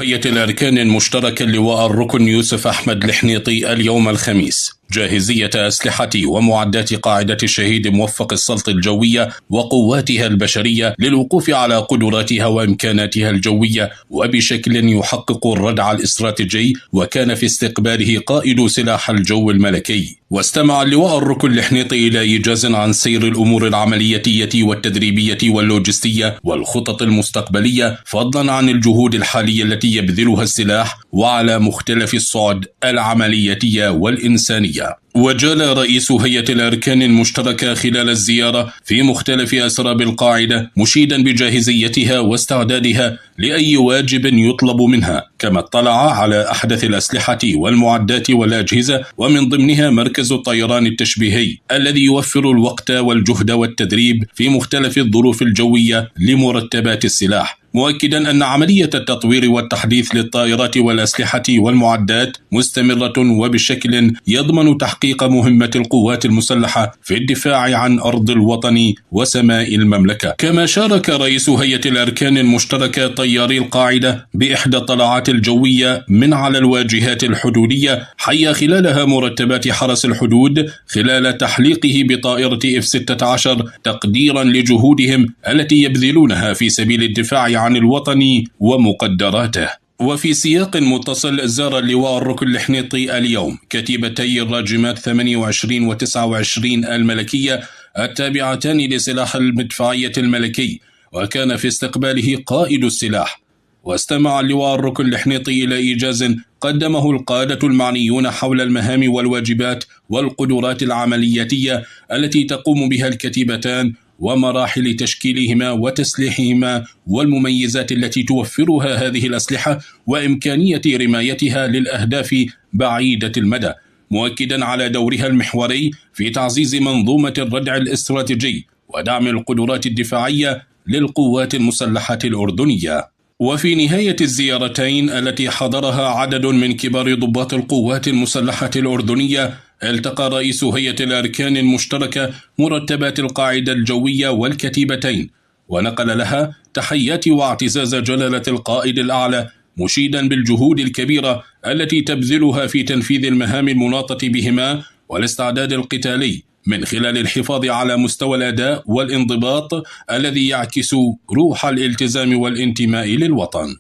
هيئة الأركان المشتركة اللواء الركن يوسف أحمد الحنيطي اليوم الخميس جاهزية أسلحة ومعدات قاعدة الشهيد موفق السلط الجوية وقواتها البشرية للوقوف على قدراتها وإمكاناتها الجوية وبشكل يحقق الردع الاستراتيجي، وكان في استقباله قائد سلاح الجو الملكي. واستمع اللواء الركن الحنيطي إلى إيجاز عن سير الأمور العملياتية والتدريبية واللوجستية والخطط المستقبلية، فضلا عن الجهود الحالية التي يبذلها السلاح وعلى مختلف الصعد العملياتية والإنسانية. وجال رئيس هيئة الأركان المشتركة خلال الزيارة في مختلف أسراب القاعدة مشيدا بجاهزيتها واستعدادها لأي واجب يطلب منها، كما اطلع على أحدث الأسلحة والمعدات والأجهزة، ومن ضمنها مركز الطيران التشبيهي الذي يوفر الوقت والجهد والتدريب في مختلف الظروف الجوية لمرتبات السلاح، مؤكدا أن عملية التطوير والتحديث للطائرات والأسلحة والمعدات مستمرة وبشكل يضمن تحقيق مهمة القوات المسلحة في الدفاع عن أرض الوطن وسماء المملكة. كما شارك رئيس هيئة الأركان المشتركة طياري القاعدة بإحدى الطلعات الجوية من على الواجهات الحدودية، حيا خلالها مرتبات حرس الحدود خلال تحليقه بطائرة F-16 تقديرا لجهودهم التي يبذلونها في سبيل الدفاع عن الوطن ومقدراته. وفي سياق متصل، زار اللواء الركن الحنيطي اليوم كتيبتي الراجمات 28 و 29 الملكية التابعتان لسلاح المدفعية الملكي، وكان في استقباله قائد السلاح. واستمع اللواء الركن الحنيطي إلى إيجاز قدمه القادة المعنيون حول المهام والواجبات والقدرات العملياتية التي تقوم بها الكتيبتان ومراحل تشكيلهما وتسليحهما والمميزات التي توفرها هذه الأسلحة وإمكانية رمايتها للأهداف بعيدة المدى، مؤكدا على دورها المحوري في تعزيز منظومة الردع الاستراتيجي ودعم القدرات الدفاعية للقوات المسلحة الأردنية. وفي نهاية الزيارتين التي حضرها عدد من كبار ضباط القوات المسلحة الأردنية، التقى رئيس هيئة الأركان المشتركة مرتبات القاعدة الجوية والكتيبتين، ونقل لها تحيات واعتزاز جلالة القائد الأعلى، مشيدا بالجهود الكبيرة التي تبذلها في تنفيذ المهام المناطة بهما والاستعداد القتالي، من خلال الحفاظ على مستوى الأداء والانضباط الذي يعكس روح الالتزام والانتماء للوطن.